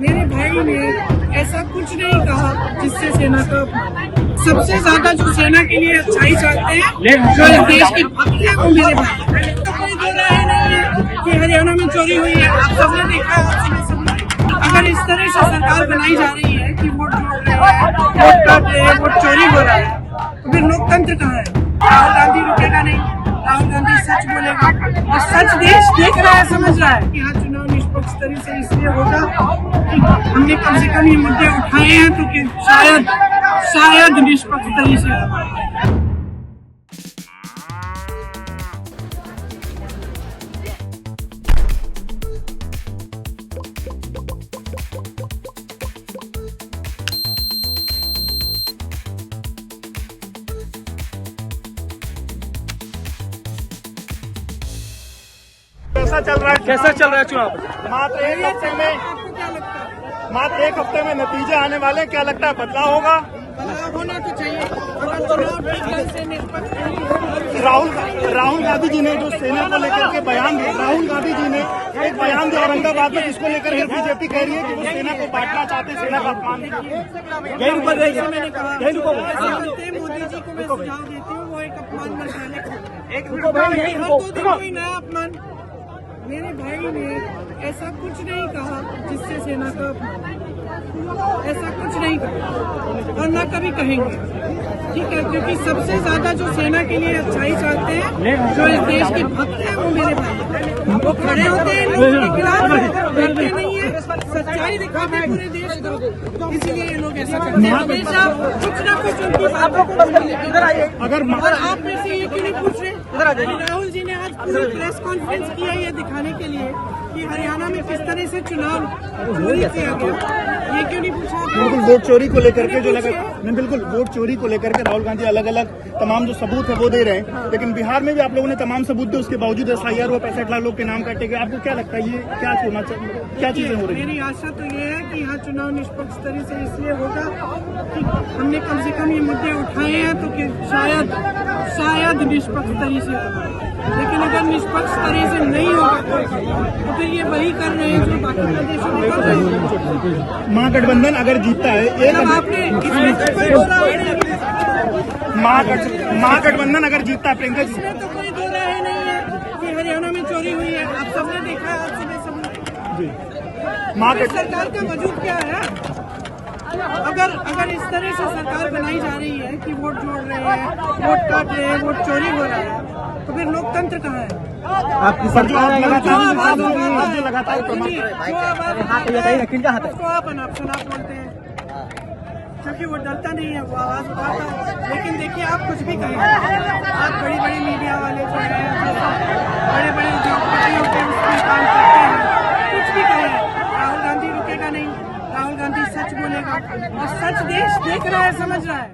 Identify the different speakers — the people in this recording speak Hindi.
Speaker 1: मेरे भाई ने ऐसा कुछ नहीं कहा जिससे सेना का सबसे ज्यादा जो सेना के लिए अच्छाई चाहते हैं, जो इस देश के भक्त हैं, वो मेरे भाई। तो कोई दो राय नहीं है कि हरियाणा में चोरी हुई है। आप सबने देखा है, अगर इस तरह से सरकार बनाई जा रही है कि वोट जोड़ रहे हैं, वोट काट रहे हैं, वोट चोरी हो रहा है, तो फिर लोकतंत्र कहाँ है? राहुल गांधी रुकेगा नहीं, राहुल गांधी सच बोलेगा और सच देश देख रहा है, समझ रहा है कि यहाँ चुनाव निष्पक्ष तरीके से इसलिए होगा कि हमने कम से कम ये मुद्दे उठाए हैं, तो कि शायद निष्पक्ष तरीके से होगा।
Speaker 2: कैसा चल रहा है चुनाव?
Speaker 1: मात्र एक हफ्ते में आपको क्या लगता है?
Speaker 2: मात्र एक हफ्ते में नतीजे आने वाले, क्या लगता है बदलाव होगा?
Speaker 1: बदलाव होना तो चाहिए। अगर चुनाव ठीक ढंग से निष्पक्ष
Speaker 2: राहुल गांधी जी ने जो सेना को लेकर के बयान दिया, राहुल गांधी जी ने एक बयान दिया औरंगाबाद में, जिसको लेकर के बीजेपी कह रही है कि वो सेना को बांटना चाहते हैं, सेना का अपमान।
Speaker 1: मैंने कहा मोदी जी को मैं सुझाव देती हूँ, वो एक अपमान मंत्रालय हर 2 दिन कोई नया अपमान। मेरे भाई ने ऐसा कुछ नहीं कहा जिससे सेना का ऐसा कुछ नहीं कहा और न कभी कहेंगे, ठीक है? क्योंकि सबसे ज्यादा जो सेना के लिए अच्छाई चाहते हैं, जो इस देश के भक्त हैं, वो मेरे भाई। वो खड़े होते हैं लोगों के खिलाफ, डरते नहीं है, सच्चाई दिखाते हैं पूरे देश को, इसीलिए ये लोग ऐसा करते हैं। हमेशा कुछ न कुछ उनकी बातों को और आप में से ये क्यों नहीं पूछ रहे? राहुल जी ने आज पूरी प्रेस कॉन्फ्रेंस किया ये दिखाने के लिए कि हरियाणा में किस तरह से चुनाव चोरी किया गया, ये क्यों नहीं पूछा?
Speaker 2: बिल्कुल वोट चोरी को लेकर के जो लगा नहीं, बिल्कुल वोट चोरी को लेकर के राहुल गांधी अलग अलग तमाम जो सबूत है वो दे रहे हैं, लेकिन बिहार में भी आप लोगों ने तमाम सबूत दिए, उसके बावजूद SIR हुआ, 65 लाख लोग के नाम काटे गए। आपको क्या लगता है ये क्या होना चाहिए, क्या चीजें हो रही है?
Speaker 1: मेरी आशा तो ये है कि यहाँ चुनाव निष्पक्ष तरीके से इसलिए होगा कि हमने कम से कम ये मुद्दे उठाए हैं, तो कि शायद निष्पक्ष तरीके से होगा। लेकिन अगर निष्पक्ष तरीके से नहीं होगा तो फिर ये वही कर रहे हैं जो बाकी प्रदेशों में कर रहे हैं।
Speaker 2: महागठबंधन अगर जीतता है,
Speaker 1: आपने इसमें तो कोई दो राय नहीं,
Speaker 2: महागठबंधन अगर जीतता है, प्रियंका जी,
Speaker 1: इसमें तो कोई दो राय नहीं है कि हरियाणा में चोरी हुई है। आप सबने देखा है, आज सुबह सबने सरकार का वजूद क्या है? अगर इस तरह से सरकार बनाई जा रही है कि वोट जोड़ रहे हैं, वोट काट रहे हैं, वोट चोरी हो रहा है, तो फिर लोकतंत्र कहाँ है?
Speaker 2: आपकी सरकार लगातार
Speaker 1: उसको आप अनाप बोलते हैं, क्योंकि वो डरता नहीं है, वो आवाज उठाता है। लेकिन देखिए, आप कुछ भी कहें, आप बड़ी मीडिया वाले जो हैं, बड़े उद्योगपतियों के उसमें काम करते हैं, कुछ भी कहें, राहुल गांधी रुकेगा नहीं, राहुल गांधी सच बोलेगा और सच देश देख रहा है, समझ रहा है।